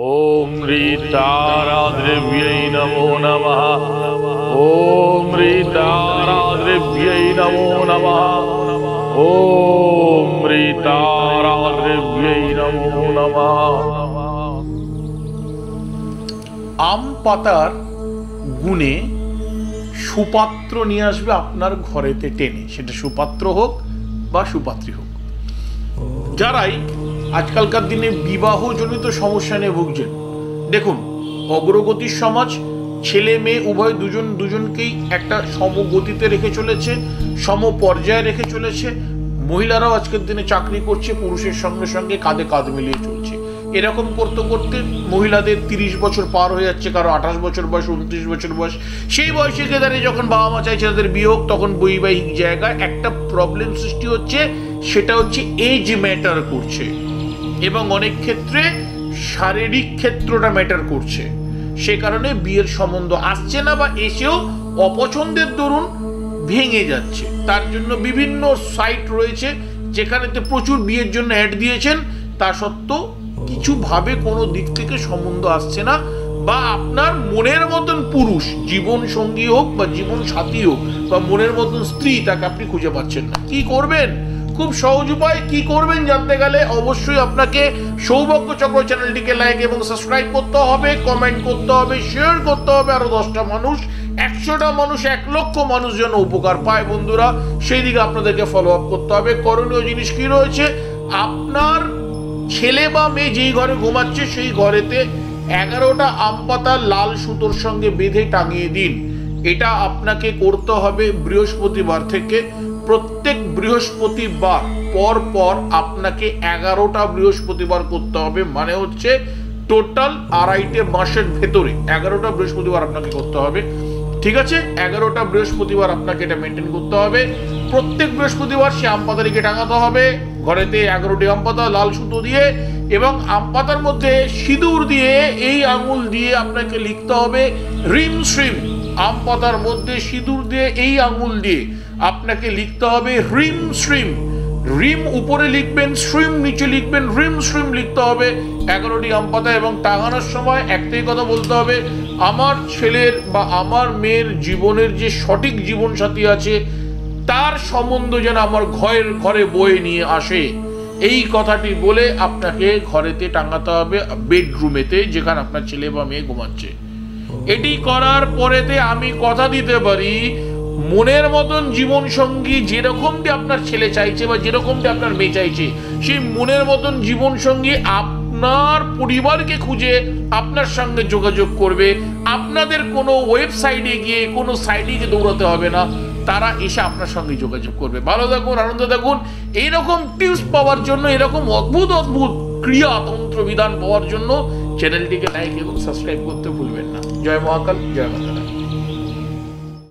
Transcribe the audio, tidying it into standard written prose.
ओम ह्रीताराद्रव्यै नमो नमः। ओम ह्रीताराद्रव्यै नमो नमः। ओम ह्रीताराद्रव्यै नमो नमः। আম পাতার গুণে সুপাত্র নিয়ে আসবে আপনার ঘরেতে টেনে, সেটা সুপাত্র হোক বা সুপাত্রী হোক। যারাই আজকালকার দিনে বিবাহজনিত সমস্যা নিয়ে ভুগছেন, দেখুন অগ্রগতির সমাজ, ছেলে মেয়ে উভয় দুজনকেই একটা সমগতিতে রেখে চলেছে, সম পর্যায়ে রেখে চলেছে। মহিলারাও আজকের দিনে চাকরি করছে, পুরুষের সঙ্গে সঙ্গে কাঁধে কাঁধ মিলিয়ে চলছে। এরকম করতে করতে মহিলাদের 30 বছর পার হয়ে যাচ্ছে, কারো 28 বছর বয়স, 29 বছর বয়স। সেই বয়সে গিয়ে দাঁড়িয়ে যখন বাবা মা চাইছে তাদের বিয়ে হোক, তখন বৈবাহিক জায়গায় একটা প্রবলেম সৃষ্টি হচ্ছে। সেটা হচ্ছে এজ ম্যাটার করছে, এবং অনেক ক্ষেত্রে শারীরিক ক্ষেত্রটা ম্যাটার করছে। সে কারণে বিয়ের সম্বন্ধ আসছে না, বা এসেও অপছন্দের দরুন ভেঙে যাচ্ছে। তার জন্য বিভিন্ন সাইট রয়েছে যেখানেতে প্রচুর বিয়ের জন্য অ্যাড দিয়েছেন, তা সত্ত্বেও কিছুভাবে কোনো দিক থেকে সম্বন্ধ আসছে না, বা আপনার মনের মতন পুরুষ, জীবন সঙ্গী হোক বা জীবন সাথী হোক বা মনের মতন স্ত্রী, তাকে আপনি খুঁজে পাচ্ছেন না। কি করবেন? খুব সহজ উপায়। কি করবেন জানতে গেলে অবশ্যই আপনাকে সৌভাগ্য চক্র চ্যানেলটিকে লাইক এবং সাবস্ক্রাইব করতে হবে, কমেন্ট করতে হবে, শেয়ার করতে হবে। আরো 10টা মানুষ, 100টা মানুষ, 1 লক্ষ মানুষ যেন উপকার পায় বন্ধুরা, সেই দিকে আপনাদেরকে ফলো আপ করতে হবে। করণীয় জিনিস কি রয়েছে? আপনার ছেলে বা মেয়ে যেই ঘরে ঘুমাচ্ছে সেই ঘরেতে 11টা আম পাতা লাল সুতোর সঙ্গে বেঁধে টাঙিয়ে দিন। এটা আপনাকে করতে হবে বৃহস্পতিবার থেকে। প্রত্যেক বৃহস্পতিবার পর পর আপনাকে 11টা বৃহস্পতিবার করতে হবে। মানে হচ্ছে টোটাল 2.5 মাসের ভেতরে 11টা বৃহস্পতিবার আপনাকে করতে হবে। ঠিক আছে, 11টা বৃহস্পতিবার আপনাকে এটা মেনটেন করতে হবে। প্রত্যেক বৃহস্পতিবার সে আম পাতা লিখে টাঙাতে হবে ঘরেতে, 11টি আম পাতা লাল সুতো দিয়ে, এবং আম পাতার মধ্যে সিঁদুর দিয়ে এই আঙুল দিয়ে আপনাকে লিখতে হবে রিম শ্রিম। আম পাতার মধ্যে সিঁদুর দিয়ে এই আঙুল দিয়ে আপনাকে লিখতে হবে রিম শ্রিম। রিম উপরে লিখবেন, শ্রিম নিচে লিখবেন, রিম শ্রিম লিখতে হবে 11টি আম পাতা। এবং টাঙানোর সময় একটাই কথা বলতে হবে, আমার ছেলের বা আমার মেয়ের জীবনের যে সঠিক জীবন সাথী আছে তার সম্বন্ধ যেন আমার ঘরে বয়ে নিয়ে আসে, এই কথাটি বলে আপনাকে ঘরেতে টাঙাতে হবে, বেডরুমেতে, যেখানে আপনার ছেলে বা মেয়ে ঘুমাচ্ছে। এটি করার পরেতে আমি কথা দিতে পারি, মনের মতন জীবন সঙ্গী যেরকমটি আপনার ছেলে চাইছে বা যেরকমটি আপনার মেয়ে চাইছে, সেই মনের মতন জীবন সঙ্গী আপনার পরিবারকে খুঁজে আপনার সঙ্গে যোগাযোগ করবে। আপনাদের কোনো ওয়েবসাইটে গিয়ে, কোনো সাইটে গিয়ে দৌড়াতে হবে না, তারা এসে আপনার সঙ্গে যোগাযোগ করবে। ভালো থাকুন, আনন্দ থাকুন। এইরকম টিপস পাওয়ার জন্য, এরকম অদ্ভুত অদ্ভুত ক্রিয়া তন্ত্র বিধান পাওয়ার জন্য চ্যানেলটিকে লাইক এবং সাবস্ক্রাইব করতে ভুলবেন না। জয় মহাকাল, জয় মাতা।